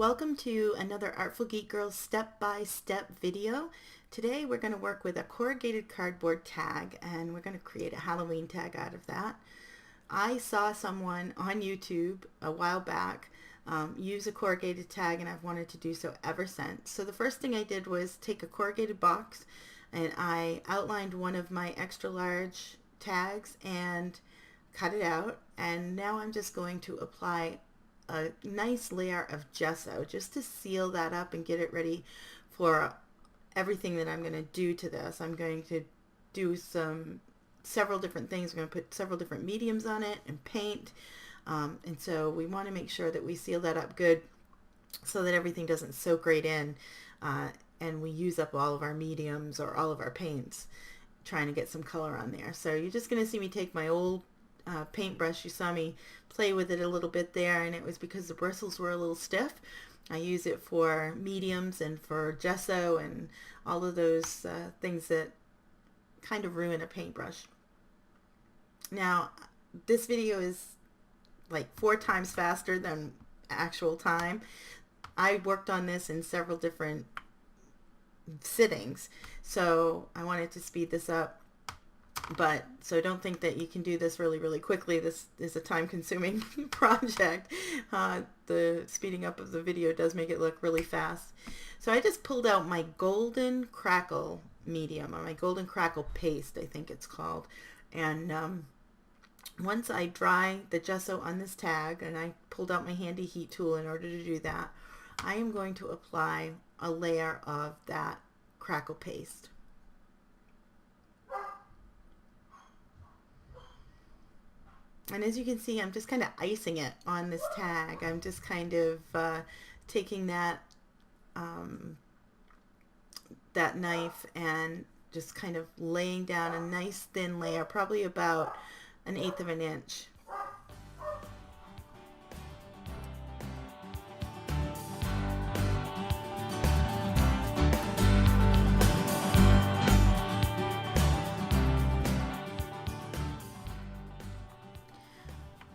Welcome to another Artful Geek Girl step-by-step video. Today we're going to work with a corrugated cardboard tag, and we're going to create a Halloween tag out of that. I saw someone on YouTube a while back use a corrugated tag, and I've wanted to do so ever since. So the first thing I did was take a corrugated box and I outlined one of my extra large tags and cut it out, and now I'm just going to apply a nice layer of gesso just to seal that up and get it ready for everything that I'm going to do to this. I'm going to do several different things. I'm going to put several different mediums on it and paint, and so we want to make sure that we seal that up good so that everything doesn't soak right in and we use up all of our mediums or all of our paints trying to get some color on there. So you're just going to see me take my old paintbrush. You saw me play with it a little bit there, and it was because the bristles were a little stiff. I use it for mediums and for gesso and all of those things that kind of ruin a paintbrush. Now this video is like 4 times faster than actual time. I worked on this in several different sittings, so I wanted to speed this up. But so don't think that you can do this really quickly. This is a time-consuming project. The speeding up of the video does make it look really fast. So I just pulled out my golden crackle medium, or my golden crackle paste, I think it's called. And once I dry the gesso on this tag, and I pulled out my handy heat tool in order to do that, I am going to apply a layer of that crackle paste. And as you can see, I'm just kind of icing it on this tag. I'm just kind of taking that that knife and just kind of laying down a nice thin layer, probably about 1/8 of an inch.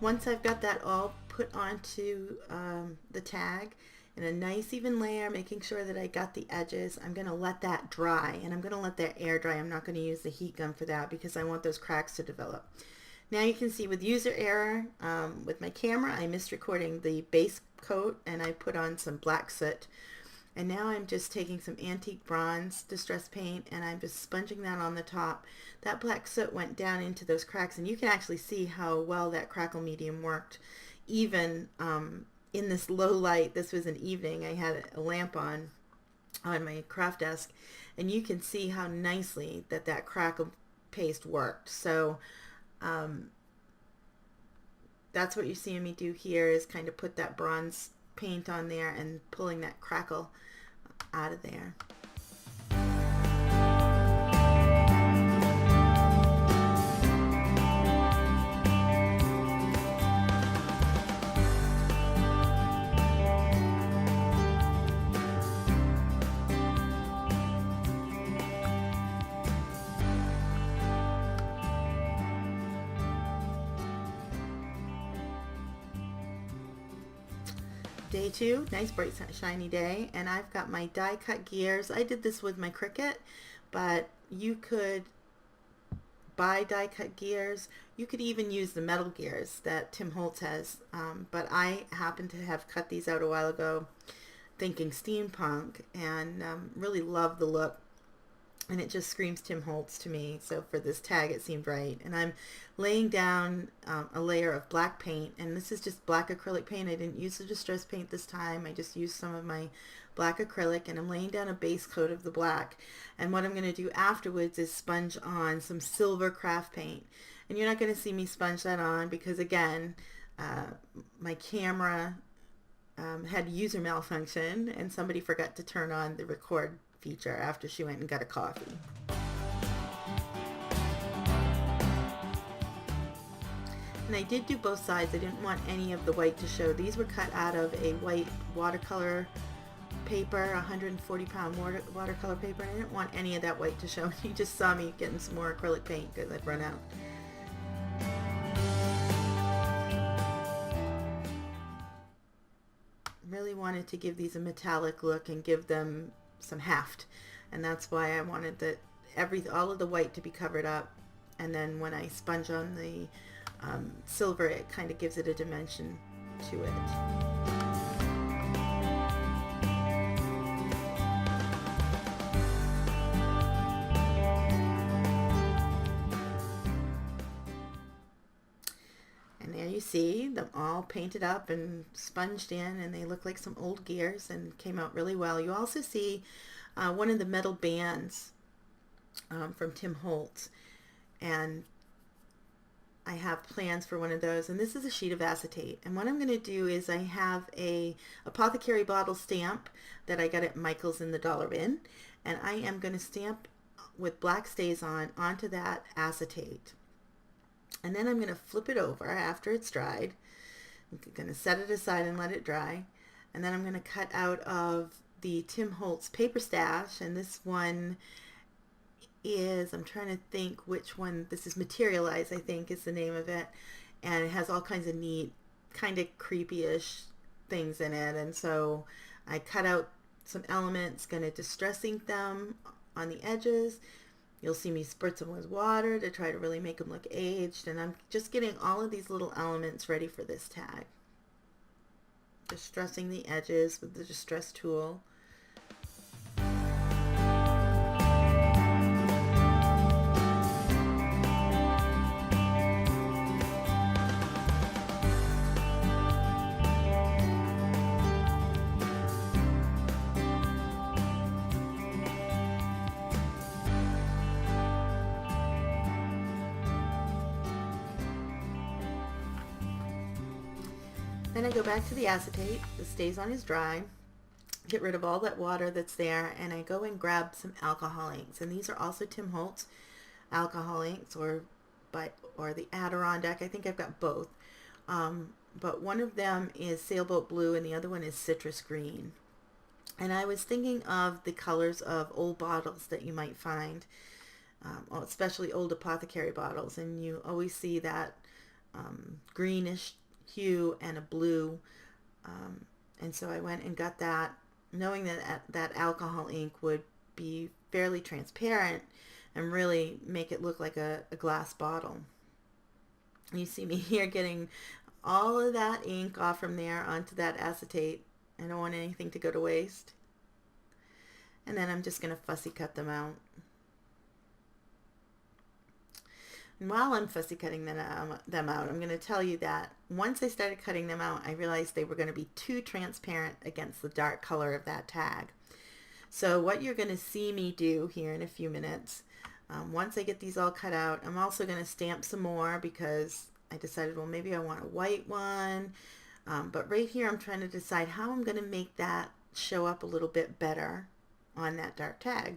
Once I've got that all put onto the tag in a nice even layer, making sure that I got the edges, I'm going to let that dry, and I'm going to let that air dry. I'm not going to use the heat gun for that because I want those cracks to develop. Now you can see with user error with my camera, I missed recording the base coat, and I put on some black soot. And now I'm just taking some antique bronze distress paint, and I'm just sponging that on the top. That black soot went down into those cracks, and you can actually see how well that crackle medium worked. Even in this low light, this was an evening, I had a lamp on my craft desk, and you can see how nicely that crackle paste worked. So that's what you're seeing me do here, is kind of put that bronze paint on there and pulling that crackle out of there. Day 2, nice bright shiny day, and I've got my die cut gears. I did this with my Cricut, but you could buy die cut gears. You could even use the metal gears that Tim Holtz has, but I happen to have cut these out a while ago thinking steampunk, and really love the look. And it just screams Tim Holtz to me, so for this tag it seemed right. And I'm laying down a layer of black paint, and this is just black acrylic paint. I didn't use the distress paint this time. I just used some of my black acrylic, and I'm laying down a base coat of the black. And what I'm going to do afterwards is sponge on some silver craft paint. And you're not going to see me sponge that on because, again, my camera had user malfunction, and somebody forgot to turn on the record feature after she went and got a coffee. And I did do both sides. I didn't want any of the white to show. These were cut out of a white watercolor paper, 140-pound watercolor paper, and I didn't want any of that white to show. You just saw me getting some more acrylic paint because I'd run out. really wanted to give these a metallic look and give them some heft, and that's why I wanted all of the white to be covered up, and then when I sponge on the silver, it kind of gives it a dimension to it. And there you see them all painted up and sponged in, and they look like some old gears and came out really well. You also see one of the metal bands from Tim Holtz, and I have plans for one of those, and this is a sheet of acetate. And what I'm going to do is I have a apothecary bottle stamp that I got at Michael's in the dollar bin, and I am going to stamp with black StazOn onto that acetate. And then I'm going to flip it over after it's dried. I'm going to set it aside and let it dry. And then I'm going to cut out of the Tim Holtz paper stash. And this one is, I'm trying to think which one, this is Materialize, I think is the name of it. And it has all kinds of neat, kind of creepy-ish things in it. And so I cut out some elements, going to distress ink them on the edges. You'll see me spritz them with water to try to really make them look aged, and I'm just getting all of these little elements ready for this tag. Distressing the edges with the distress tool. Then I go back to the acetate. The StazOn is dry. Get rid of all that water that's there, and I go and grab some alcohol inks. And these are also Tim Holtz alcohol inks, or the Adirondack. I think I've got both. But one of them is Sailboat Blue, and the other one is Citrus Green. And I was thinking of the colors of old bottles that you might find, especially old apothecary bottles, and you always see that greenish hue and a blue, and so I went and got that, knowing that alcohol ink would be fairly transparent and really make it look like a glass bottle. You see me here getting all of that ink off from there onto that acetate. I don't want anything to go to waste. And then I'm just going to fussy cut them out. And while I'm fussy cutting them out, I'm going to tell you that once I started cutting them out, I realized they were going to be too transparent against the dark color of that tag. So what you're going to see me do here in a few minutes, once I get these all cut out, I'm also going to stamp some more, because I decided, well, maybe I want a white one. But right here, I'm trying to decide how I'm going to make that show up a little bit better on that dark tag.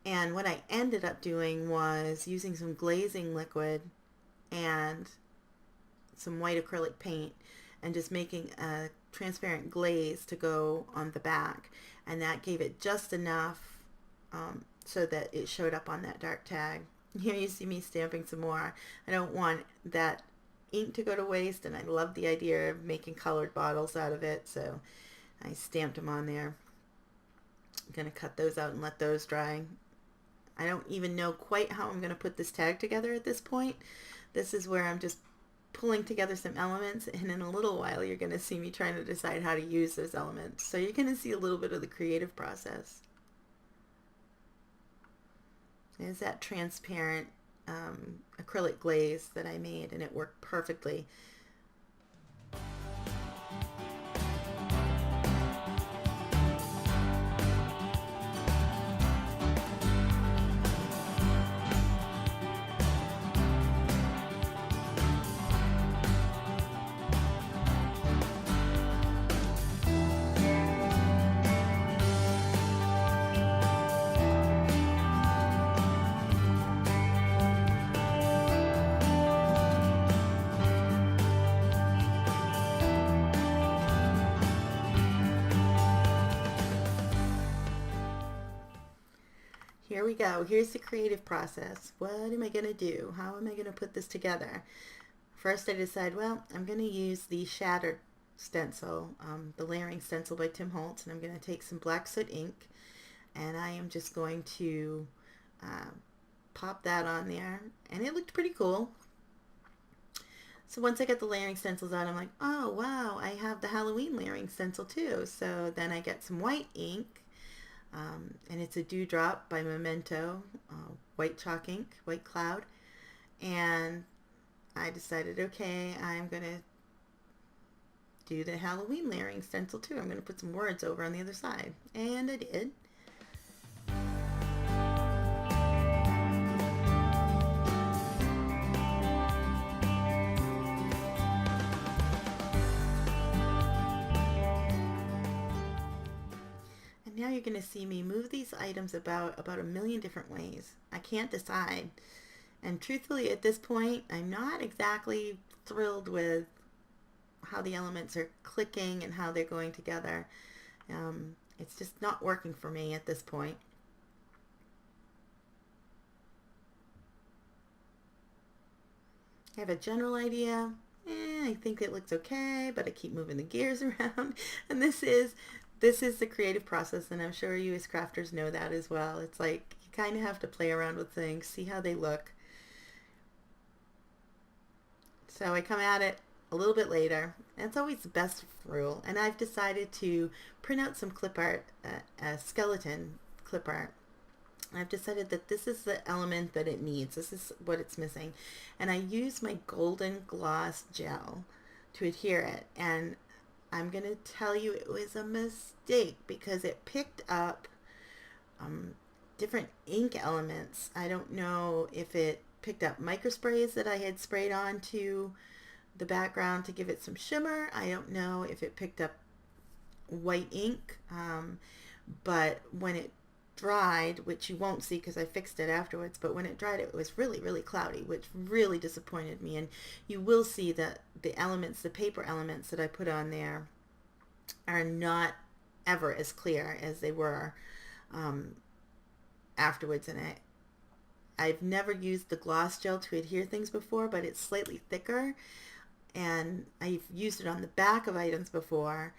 And what I ended up doing was using some glazing liquid and some white acrylic paint and just making a transparent glaze to go on the back. And that gave it just enough so that it showed up on that dark tag. Here you see me stamping some more. I don't want that ink to go to waste, and I love the idea of making colored bottles out of it, so I stamped them on there. I'm going to cut those out and let those dry. I don't even know quite how I'm going to put this tag together at this point. This is where I'm just pulling together some elements, and in a little while you're going to see me trying to decide how to use those elements. So you're going to see a little bit of the creative process. There's that transparent acrylic glaze that I made, and it worked perfectly. Here we go. Here's the creative process. What am I going to do? How am I going to put this together? First I decide, well, I'm going to use the shattered stencil, the layering stencil by Tim Holtz, and I'm going to take some black soot ink, and I am just going to pop that on there, and it looked pretty cool. So once I get the layering stencils out, I'm like, oh wow, I have the Halloween layering stencil too. So then I get some white ink, and it's a Dewdrop by Memento, white chalk ink, white cloud, and I decided, okay, I'm going to do the Halloween layering stencil too. I'm going to put some words over on the other side, and I did. Now you're going to see me move these items about a million different ways. I can't decide. And truthfully, at this point, I'm not exactly thrilled with how the elements are clicking and how they're going together. It's just not working for me at this point. I have a general idea. I think it looks okay, but I keep moving the gears around. And this is the creative process, and I'm sure you as crafters know that as well. It's like you kind of have to play around with things, see how they look. So I come at it a little bit later. That's always the best rule. And I've decided to print out some clip art, a skeleton clip art. I've decided that this is the element that it needs. This is what it's missing. And I use my golden gloss gel to adhere it. And I'm going to tell you it was a mistake because it picked up different ink elements. I don't know if it picked up microsprays that I had sprayed onto the background to give it some shimmer. I don't know if it picked up white ink, but when it dried, which you won't see because I fixed it afterwards, but when it dried it was really, really cloudy, which really disappointed me. And you will see that the elements, the paper elements that I put on there are not ever as clear as they were afterwards. And I've never used the gloss gel to adhere things before, but it's slightly thicker, and I've used it on the back of items before,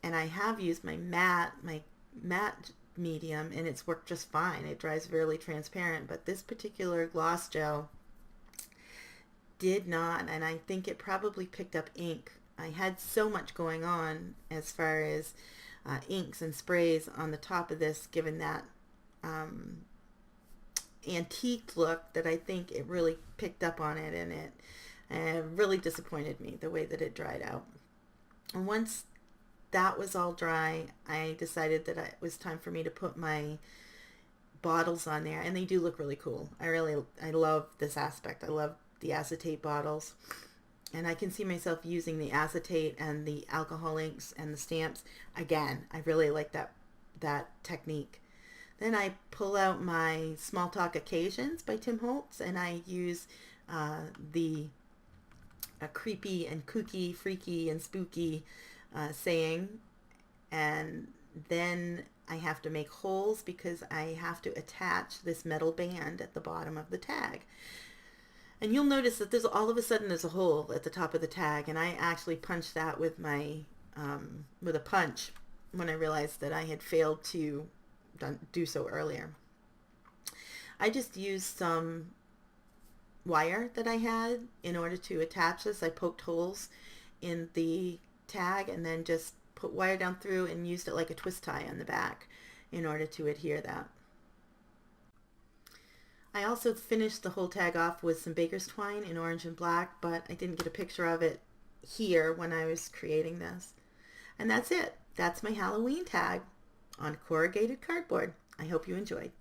and I have used my matte medium, and it's worked just fine. It dries fairly transparent, but this particular gloss gel did not, and I think it probably picked up ink. I had so much going on as far as inks and sprays on the top of this, given that antique look, that I think it really picked up on it, and it really disappointed me the way that it dried out. And once that was all dry, I decided that it was time for me to put my bottles on there, and they do look really cool. I love this aspect. I love the acetate bottles, and I can see myself using the acetate and the alcohol inks and the stamps again. I really like that technique. Then I pull out my Small Talk Occasions by Tim Holtz, and I use the creepy and kooky, freaky and spooky saying, and then I have to make holes because I have to attach this metal band at the bottom of the tag. And you'll notice that there's all of a sudden there's a hole at the top of the tag, and I actually punched that with my with a punch when I realized that I had failed to do so earlier. I just used some wire that I had in order to attach this. I poked holes in the tag and then just put wire down through and used it like a twist tie on the back in order to adhere that. I also finished the whole tag off with some baker's twine in orange and black, but I didn't get a picture of it here when I was creating this. And that's it. That's my Halloween tag on corrugated cardboard. I hope you enjoyed.